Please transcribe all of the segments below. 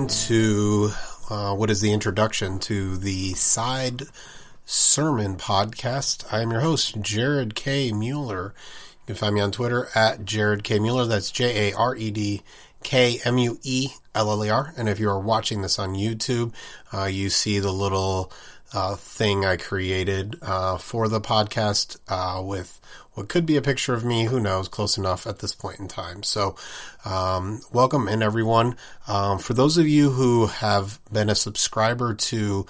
welcome to what is the introduction to the Side Sermon podcast. I am your host, Jared K. Mueller. You can find me on Twitter at Jared K. Mueller. That's JaredKMueller. And if you are watching this on YouTube, you see the little thing I created for the podcast with what could be a picture of me, who knows, close enough at this point in time. So, welcome in everyone. For those of you who have been a subscriber to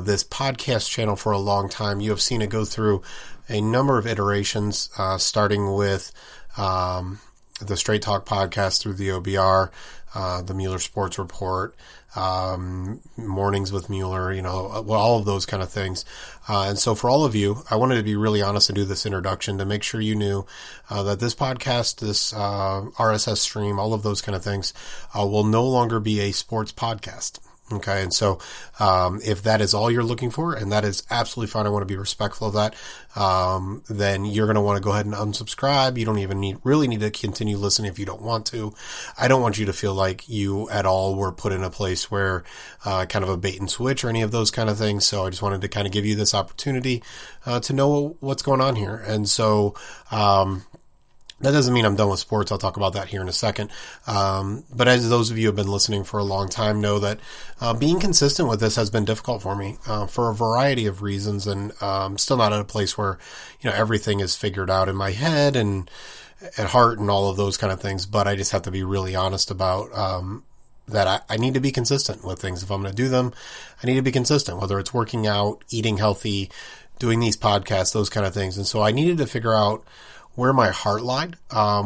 this podcast channel for a long time, you have seen it go through a number of iterations, starting with the Straight Talk podcast through the OBR, the Mueller Sports Report, Mornings with Mueller, all of those kind of things. And so for all of you, I wanted to be really honest and do this introduction to make sure you knew that this podcast, this RSS stream, all of those kind of things will no longer be a sports podcast. Okay. And so, if that is all you're looking for, and that is absolutely fine, I want to be respectful of that, then you're going to want to go ahead and unsubscribe. You don't even really need to continue listening if you don't want to. I don't want you to feel like you at all were put in a place where, kind of a bait and switch or any of those kind of things. So I just wanted to kind of give you this opportunity, to know what's going on here. And so, that doesn't mean I'm done with sports. I'll talk about that here in a second. But as those of you who have been listening for a long time know that being consistent with this has been difficult for me for a variety of reasons. And I'm still not at a place where, everything is figured out in my head and at heart and all of those kind of things. But I just have to be really honest about that I need to be consistent with things. If I'm going to do them, I need to be consistent, whether it's working out, eating healthy, doing these podcasts, those kind of things. And so I needed to figure out where my heart lied,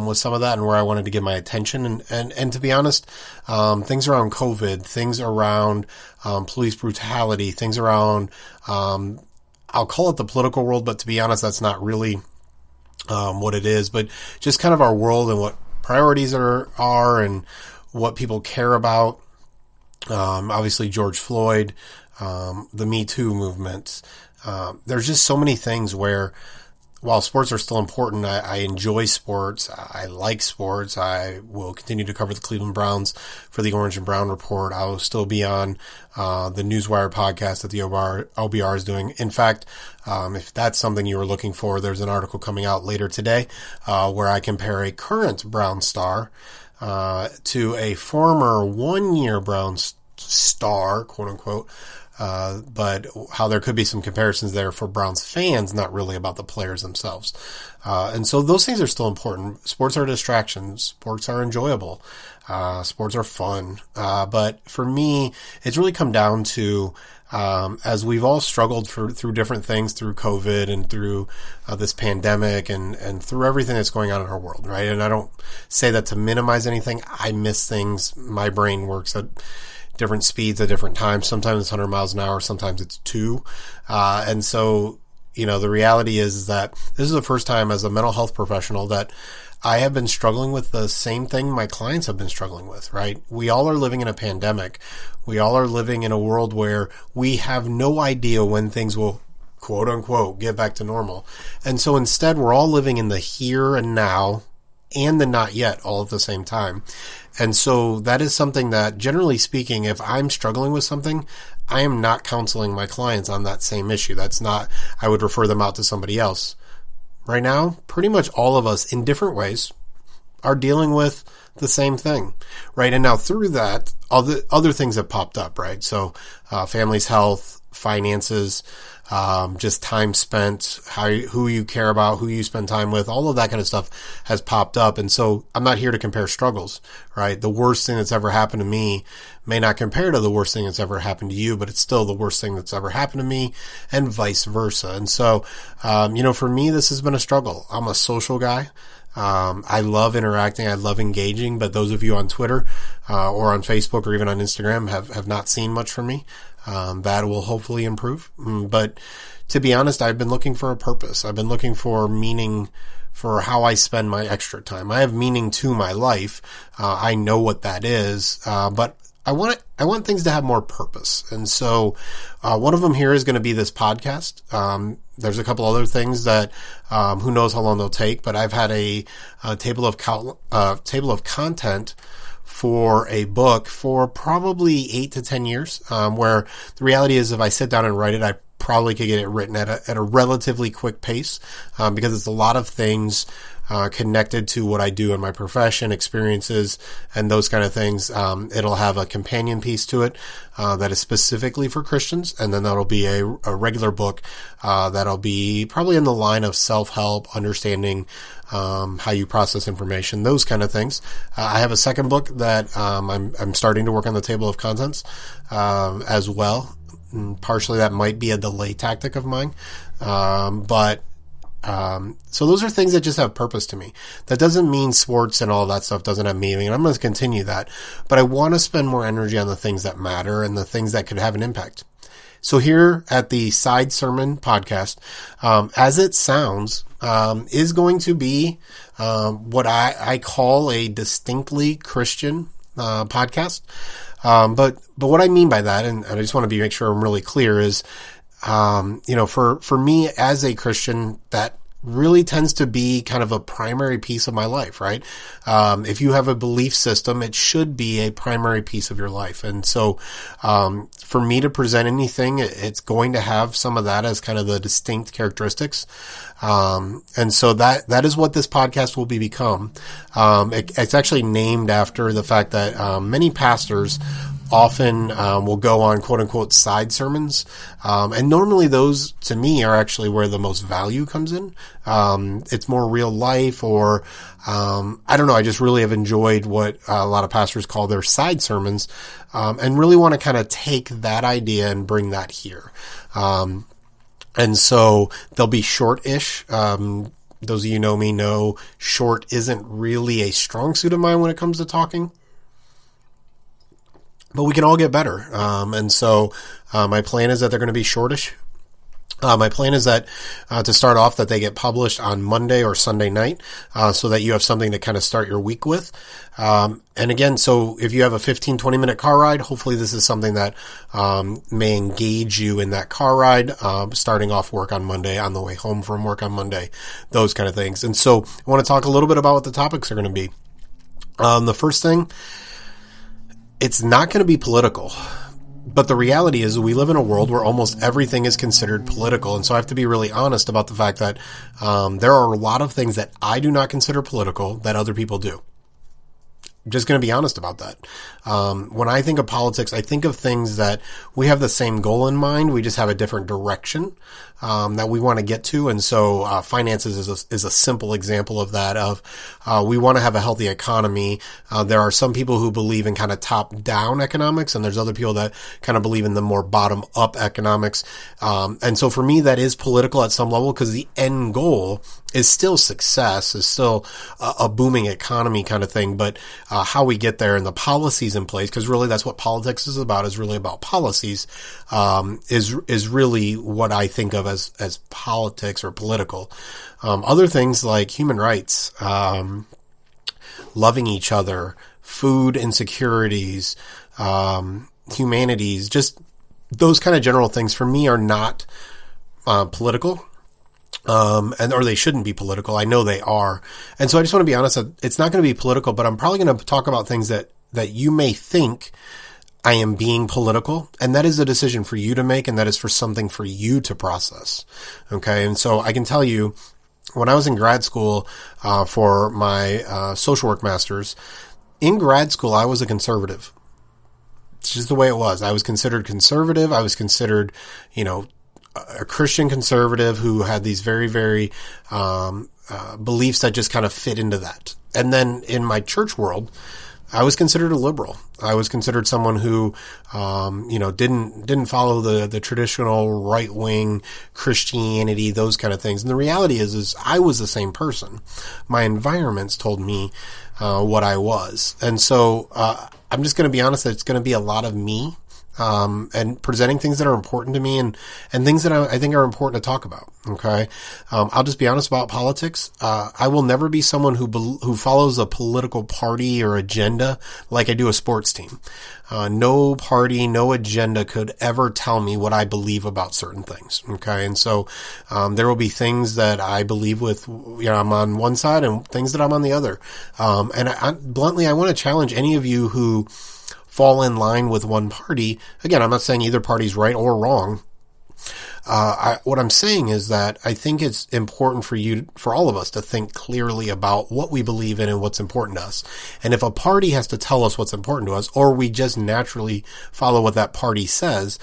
with some of that and where I wanted to give my attention. And to be honest, things around COVID, things around, police brutality, things around, I'll call it the political world, but to be honest, that's not really, what it is, but just kind of our world and what priorities are and what people care about. Obviously George Floyd, the Me Too movement. There's just so many things where, while sports are still important, I enjoy sports. I like sports. I will continue to cover the Cleveland Browns for the Orange and Brown Report. I will still be on the Newswire podcast that the OBR is doing. In fact, if that's something you were looking for, there's an article coming out later today where I compare a current Brown star to a former one-year Brown star, quote unquote. But how there could be some comparisons there for Browns fans, not really about the players themselves. And so those things are still important. Sports are distractions. Sports are enjoyable. Sports are fun. But for me, it's really come down to, as we've all struggled through different things, through COVID and through this pandemic and through everything that's going on in our world, right? And I don't say that to minimize anything. I miss things. My brain works at different speeds at different times. Sometimes it's 100 miles an hour. Sometimes it's 2. And so, the reality is that this is the first time as a mental health professional that I have been struggling with the same thing my clients have been struggling with, right? We all are living in a pandemic. We all are living in a world where we have no idea when things will, quote unquote, get back to normal. And so instead, we're all living in the here and now and the not yet all at the same time. And so that is something that, generally speaking, if I'm struggling with something, I am not counseling my clients on that same issue. That's not, I would refer them out to somebody else. Right now, pretty much all of us in different ways are dealing with the same thing, right? And now through that, other things have popped up, right? So, family's health, finances, just time spent, who you care about, who you spend time with, all of that kind of stuff has popped up. And so I'm not here to compare struggles, right? The worst thing that's ever happened to me may not compare to the worst thing that's ever happened to you, but it's still the worst thing that's ever happened to me and vice versa. And so, for me, this has been a struggle. I'm a social guy. I love interacting. I love engaging, but those of you on Twitter, or on Facebook or even on Instagram have not seen much from me. That will hopefully improve. But to be honest, I've been looking for a purpose. I've been looking for meaning for how I spend my extra time. I have meaning to my life. I know what that is. But I want things to have more purpose. And so, one of them here is going to be this podcast. There's a couple other things that, who knows how long they'll take, but I've had a table of content for a book for probably 8 to 10 years, where the reality is if I sit down and write it, I probably could get it written at a relatively quick pace, because it's a lot of things connected to what I do in my profession, experiences, and those kind of things. It'll have a companion piece to it that is specifically for Christians, and then that'll be a regular book that'll be probably in the line of self-help, understanding how you process information, those kind of things. I have a second book that I'm starting to work on the table of contents as well. And partially that might be a delay tactic of mine, so those are things that just have purpose to me. That doesn't mean sports and all that stuff doesn't have meaning, and I'm going to continue that. But I want to spend more energy on the things that matter and the things that could have an impact. So here at the Side Sermon Podcast, as it sounds, is going to be what I call a distinctly Christian podcast. But what I mean by that, and I just want to make sure I'm really clear, is for me as a Christian, that really tends to be kind of a primary piece of my life, right? If you have a belief system, it should be a primary piece of your life. And so, for me to present anything, it's going to have some of that as kind of the distinct characteristics. And so that is what this podcast will become. It's actually named after the fact that, many pastors often will go on quote unquote side sermons. And normally those to me are actually where the most value comes in. It's more real life, or I don't know, I just really have enjoyed what a lot of pastors call their side sermons, and really want to kind of take that idea and bring that here. And so they'll be short-ish. Those of you who know me know short isn't really a strong suit of mine when it comes to talking. But we can all get better. And so my plan is that they're going to be shortish. My plan is that to start off that they get published on Monday or Sunday night, so that you have something to kind of start your week with. And again, so if you have a 15-20 minute car ride, hopefully this is something that may engage you in that car ride, starting off work on Monday, on the way home from work on Monday, those kind of things. And so I want to talk a little bit about what the topics are going to be. The first thing, it's not going to be political, but the reality is we live in a world where almost everything is considered political. And so I have to be really honest about the fact that there are a lot of things that I do not consider political that other people do. I'm just going to be honest about that. When I think of politics, I think of things that we have the same goal in mind. We just have a different direction that we want to get to. And so finances is a simple example of that. We want to have a healthy economy. There are some people who believe in kind of top-down economics, and there's other people that kind of believe in the more bottom-up economics. And so for me, that is political at some level, because the end goal is still success, is still a booming economy kind of thing. But how we get there and the policies in place, because really that's what politics is about, is really about policies, is really what I think of as politics or political. Other things like human rights, loving each other, food insecurities, humanities, just those kind of general things for me are not political. Or they shouldn't be political. I know they are. And so I just want to be honest that it's not going to be political, but I'm probably going to talk about things that you may think I am being political, and that is a decision for you to make, and that is for something for you to process. Okay. And so I can tell you, when I was in grad school, for my, social work master's, in grad school, I was a conservative. It's just the way it was. I was considered conservative. I was considered, a Christian conservative who had these very, very, beliefs that just kind of fit into that. And then in my church world, I was considered a liberal. I was considered someone who, didn't follow the traditional right-wing Christianity, those kind of things. And the reality is I was the same person. My environments told me, what I was. And so, I'm just going to be honest that it's going to be a lot of me. and presenting things that are important to me and things that I think are important to talk about. Okay. I'll just be honest about politics. I will never be someone who follows a political party or agenda like I do a sports team. No party, no agenda could ever tell me what I believe about certain things. Okay. And so, there will be things that I believe with, I'm on one side and things that I'm on the other. And bluntly, I want to challenge any of you who fall in line with one party. Again, I'm not saying either party's right or wrong. What I'm saying is that I think it's important for all of us to think clearly about what we believe in and what's important to us. And if a party has to tell us what's important to us, or we just naturally follow what that party says,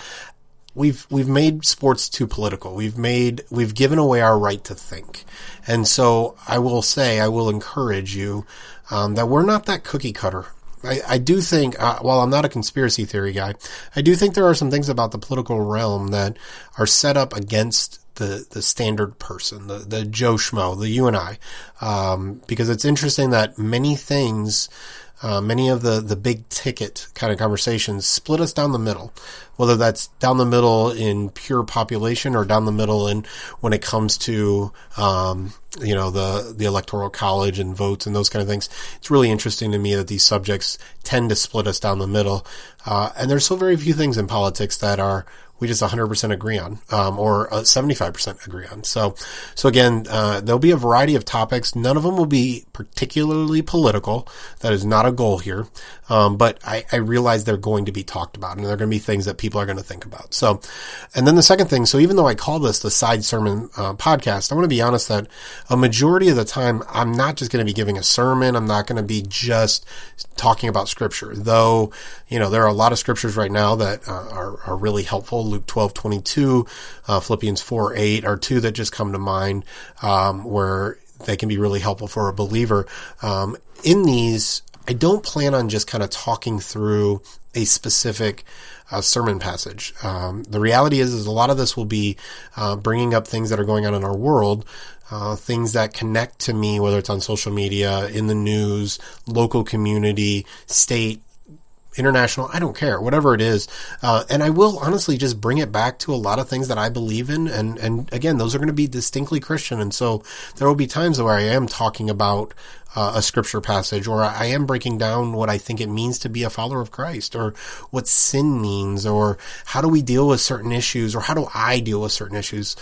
we've made sports too political. We've given away our right to think. And so I will encourage you, that we're not that cookie cutter. I do think, while I'm not a conspiracy theory guy, I do think there are some things about the political realm that are set up against the standard person, the Joe Schmo, the you and I, because it's interesting that many things, many of the big ticket kind of conversations split us down the middle, whether that's down the middle in pure population or down the middle in when it comes to, the electoral college and votes and those kind of things. It's really interesting to me that these subjects tend to split us down the middle. And there's so very few things in politics that we just 100% agree on, or 75% agree on. So again, there'll be a variety of topics. None of them will be particularly political. That is not a goal here. But I realize they're going to be talked about, and they're going to be things that people are going to think about. So, and then the second thing, so even though I call this the Side Sermon podcast, I want to be honest that a majority of the time, I'm not just going to be giving a sermon. I'm not going to be just talking about scripture, though, there are a lot of scriptures right now that are really helpful. Luke 12:22, Philippians 4:8 are two that just come to mind, where they can be really helpful for a believer. In these, I don't plan on just kind of talking through a specific sermon passage. The reality is a lot of this will be bringing up things that are going on in our world, things that connect to me, whether it's on social media, in the news, local community, state, international, I don't care, whatever it is. And I will honestly just bring it back to a lot of things that I believe in. And again, those are going to be distinctly Christian. And so there will be times where I am talking about a scripture passage, or I am breaking down what I think it means to be a follower of Christ, or what sin means, or how do we deal with certain issues, or how do I deal with certain issues.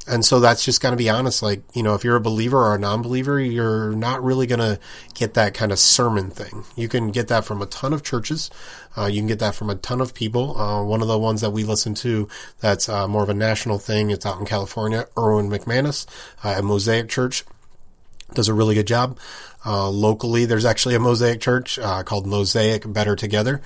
And so that's just going to be honest. Like, if you're a believer or a non-believer, you're not really going to get that kind of sermon thing. You can get that from a ton of churches. You can get that from a ton of people. One of the ones that we listen to that's more of a national thing, it's out in California, Erwin McManus at Mosaic Church does a really good job. Locally, there's actually a Mosaic church called Mosaic Better Together.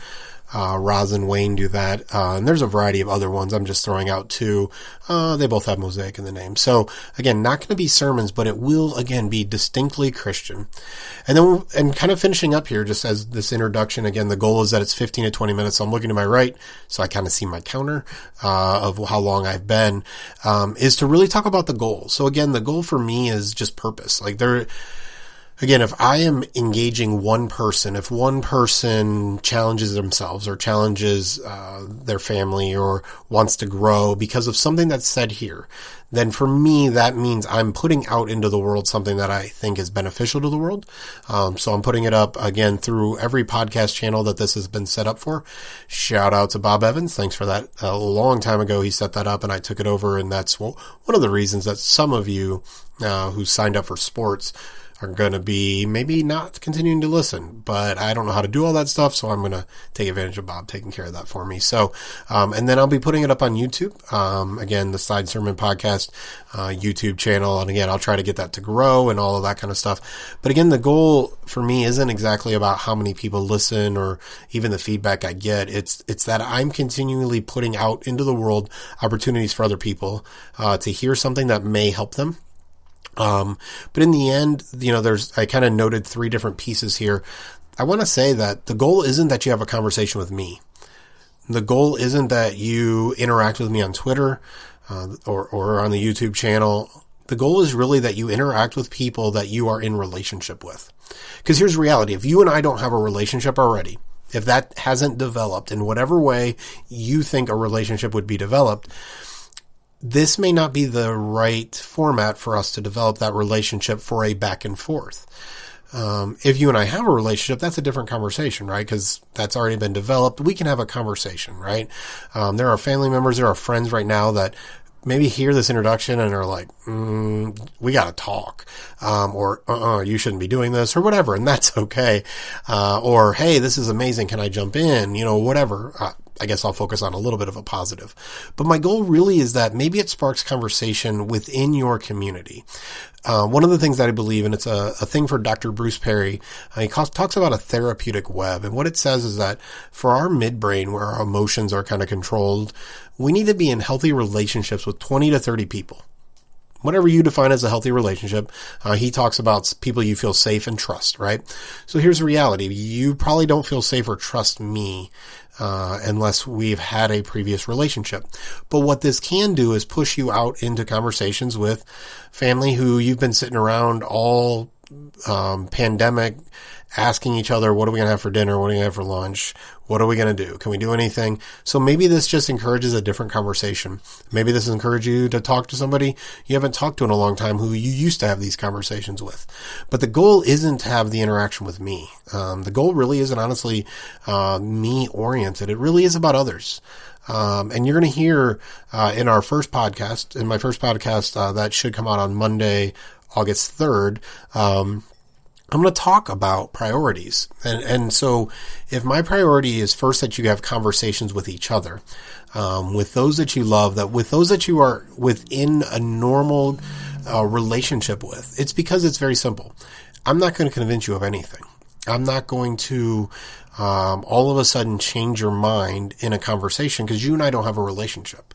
Roz and Wayne do that. And there's a variety of other ones I'm just throwing out too. They both have Mosaic in the name. So again, not going to be sermons, but it will again be distinctly Christian. And then, and kind of finishing up here, just as this introduction, again, the goal is that it's 15 to 20 minutes. So I'm looking to my right, so I kind of see my counter, of how long I've been, is to really talk about the goal. So again, the goal for me is just purpose. Again, if I am engaging one person, if one person challenges themselves or challenges their family or wants to grow because of something that's said here, then for me, that means I'm putting out into the world something that I think is beneficial to the world. So I'm putting it up, again, through every podcast channel that this has been set up for. Shout out to Bob Evans. Thanks for that. A long time ago, he set that up and I took it over. And that's one of the reasons that some of you who signed up for sports are going to be maybe not continuing to listen, but I don't know how to do all that stuff. So I'm going to take advantage of Bob taking care of that for me. So, and then I'll be putting it up on YouTube. Again, the Side Sermon Podcast, YouTube channel. And again, I'll try to get that to grow and all of that kind of stuff. But again, the goal for me isn't exactly about how many people listen or even the feedback I get. It's that I'm continually putting out into the world opportunities for other people, to hear something that may help them. But in the end, I kind of noted 3 different pieces here. I want to say that the goal isn't that you have a conversation with me. The goal isn't that you interact with me on Twitter, or on the YouTube channel. The goal is really that you interact with people that you are in relationship with. Because here's the reality. If you and I don't have a relationship already, if that hasn't developed in whatever way you think a relationship would be developed, this may not be the right format for us to develop that relationship for a back and forth. If you and I have a relationship, that's a different conversation, right? Because that's already been developed. We can have a conversation, right? There are family members, there are friends right now that maybe hear this introduction and are like, we got to talk, or you shouldn't be doing this, or whatever, and that's okay. Or, hey, this is amazing. Can I jump in? Whatever. I guess I'll focus on a little bit of a positive. But my goal really is that maybe it sparks conversation within your community. One of the things that I believe, and it's a thing for Dr. Bruce Perry, he talks about a therapeutic web. And what it says is that for our midbrain, where our emotions are kind of controlled, we need to be in healthy relationships with 20 to 30 people. Whatever you define as a healthy relationship, he talks about people you feel safe and trust, right? So here's the reality. You probably don't feel safe or trust me unless we've had a previous relationship. But what this can do is push you out into conversations with family who you've been sitting around all pandemic, asking each other, what are we going to have for dinner? What are we going to have for lunch? What are we going to do? Can we do anything? So maybe this just encourages a different conversation. Maybe this encourages you to talk to somebody you haven't talked to in a long time who you used to have these conversations with. But the goal isn't to have the interaction with me. The goal really isn't honestly me oriented. It really is about others. And you're going to hear in my first podcast that should come out on Monday, August 3rd, I'm going to talk about priorities. And so if my priority is first that you have conversations with each other, with those that you love, that with those that you are within a normal relationship with, it's because it's very simple. I'm not going to convince you of anything. I'm not going to all of a sudden change your mind in a conversation because you and I don't have a relationship.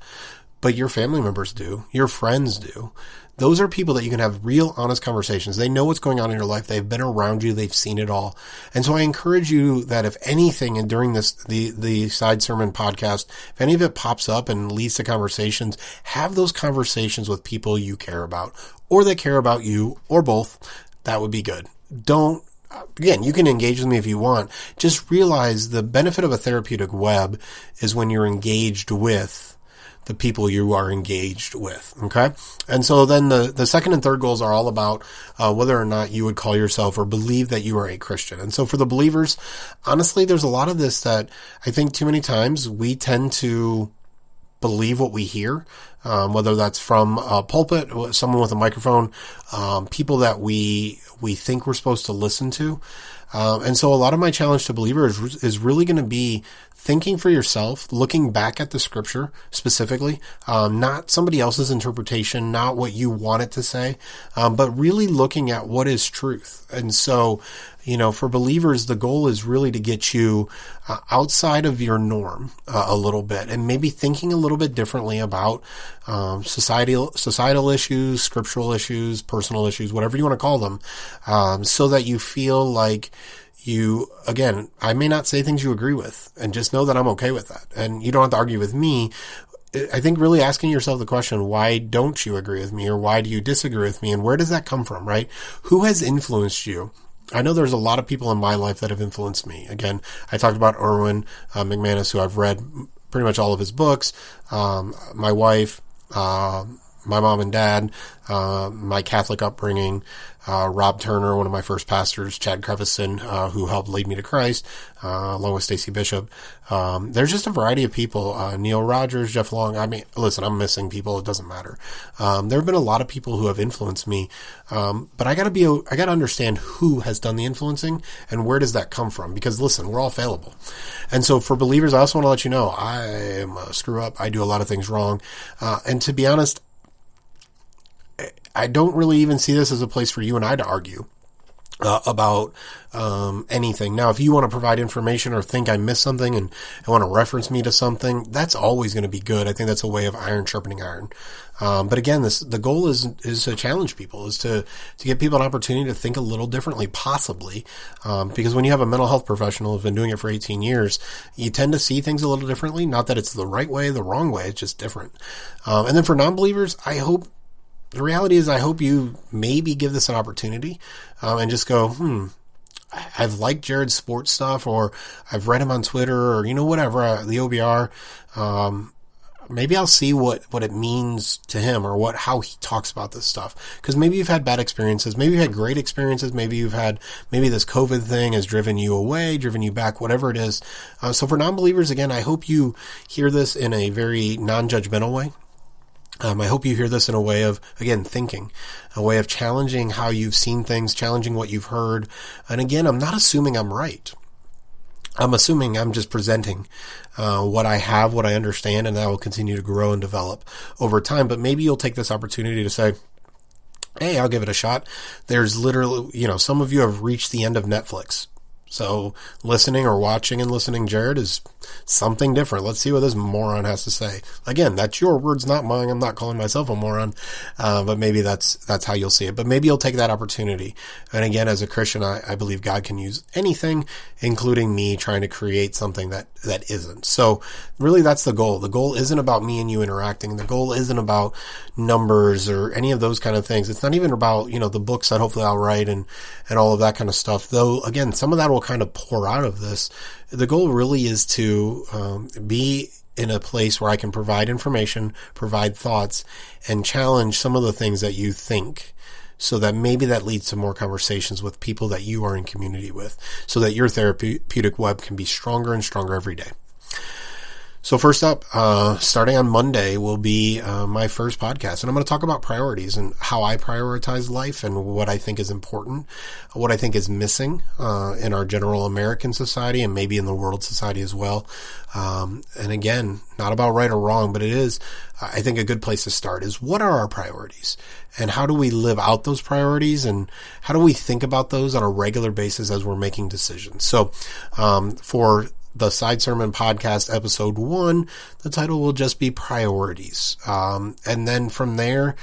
But your family members do. Your friends do. Those are people that you can have real, honest conversations. They know what's going on in your life. They've been around you. They've seen it all. And so I encourage you that if anything, and during the Side Sermon podcast, if any of it pops up and leads to conversations, have those conversations with people you care about, or that care about you, or both. That would be good. Again, you can engage with me if you want. Just realize the benefit of a therapeutic web is when you're engaged with the people you are engaged with. Okay. And so then the second and third goals are all about whether or not you would call yourself or believe that you are a Christian. And so for the believers, honestly, there's a lot of this that I think too many times we tend to believe what we hear, whether that's from a pulpit, someone with a microphone, people that we think we're supposed to listen to. And so a lot of my challenge to believers is really going to be thinking for yourself, looking back at the scripture specifically, not somebody else's interpretation, not what you want it to say, but really looking at what is truth. And so, for believers, the goal is really to get you outside of your norm a little bit and maybe thinking a little bit differently about societal issues, scriptural issues, personal issues, whatever you want to call them, so that you feel like again, I may not say things you agree with, and just know that I'm okay with that. And you don't have to argue with me. I think really asking yourself the question, why don't you agree with me, or why do you disagree with me, and where does that come from, right? Who has influenced you? I know there's a lot of people in my life that have influenced me. Again, I talked about Erwin McManus, who I've read pretty much all of his books, my wife, my mom and dad, my Catholic upbringing, Rob Turner, one of my first pastors, Chad Crevisan, who helped lead me to Christ, along with Stacy Bishop. There's just a variety of people, Neil Rogers, Jeff Long. I mean, listen, I'm missing people. It doesn't matter. There have been a lot of people who have influenced me. But I gotta understand who has done the influencing and where does that come from? Because listen, we're all fallible. And so for believers, I also want to let you know, I am a screw up. I do a lot of things wrong. And to be honest, I don't really even see this as a place for you and I to argue about anything. Now, if you want to provide information or think I missed something and want to reference me to something, that's always going to be good. I think that's a way of iron sharpening iron. But again, the goal is to challenge people, is to give people an opportunity to think a little differently, possibly. Because when you have a mental health professional who's been doing it for 18 years, you tend to see things a little differently. Not that it's the right way, the wrong way, it's just different. And then for non-believers, the reality is I hope you maybe give this an opportunity, and just go, I've liked Jared's sports stuff, or I've read him on Twitter, or, whatever, the OBR. Maybe I'll see what it means to him, or how he talks about this stuff. Because maybe you've had bad experiences. Maybe you've had great experiences. Maybe this COVID thing has driven you away, driven you back, whatever it is. So for non-believers, again, I hope you hear this in a very non-judgmental way. I hope you hear this in a way of, again, thinking, a way of challenging how you've seen things, challenging what you've heard. And again, I'm not assuming I'm right. I'm assuming I'm just presenting what I have, what I understand, and that will continue to grow and develop over time. But maybe you'll take this opportunity to say, hey, I'll give it a shot. There's literally, some of you have reached the end of Netflix. So listening or watching and listening Jared is something different. Let's see what this moron has to say. Again, that's your words, not mine. I'm not calling myself a moron, but maybe that's how you'll see it. But maybe you'll take that opportunity. And again, as a Christian, I believe God can use anything, including me trying to create something that isn't. So really, that's the goal. The goal isn't about me and you interacting. The goal isn't about numbers or any of those kind of things. It's not even about, the books that hopefully I'll write and all of that kind of stuff. Though, again, some of that will kind of pour out of this. The goal really is to be in a place where I can provide information, provide thoughts, and challenge some of the things that you think, so that maybe that leads to more conversations with people that you are in community with, so that your therapeutic web can be stronger and stronger every day. So first up, starting on Monday will be my first podcast, and I'm going to talk about priorities and how I prioritize life and what I think is important, what I think is missing in our general American society and maybe in the world society as well. And again, not about right or wrong, but it is, I think, a good place to start is, what are our priorities and how do we live out those priorities, and how do we think about those on a regular basis as we're making decisions? So for the Side Sermon Podcast episode 1, the title will just be Priorities. And then from there,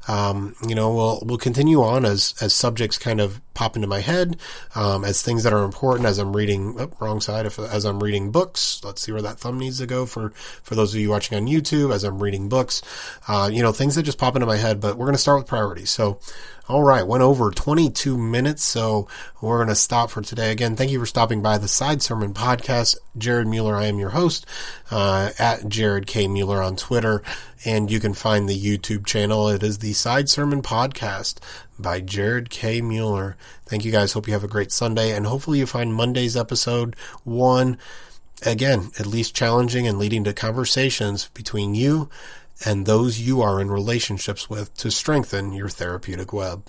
we'll continue on as subjects kind of pop into my head, as things that are important as I'm reading, as I'm reading books. Let's see where that thumb needs to go for those of you watching on YouTube, as I'm reading books, things that just pop into my head, but we're going to start with priorities. So, all right, went over 22 minutes, so we're going to stop for today. Again, thank you for stopping by the Side Sermon Podcast. Jared Mueller, I am your host, at Jared K. Mueller on Twitter, and you can find the YouTube channel. It is the Side Sermon Podcast by Jared K. Mueller. Thank you guys. Hope you have a great Sunday, and hopefully you find Monday's episode 1, again, at least challenging and leading to conversations between you and those you are in relationships with to strengthen your therapeutic web.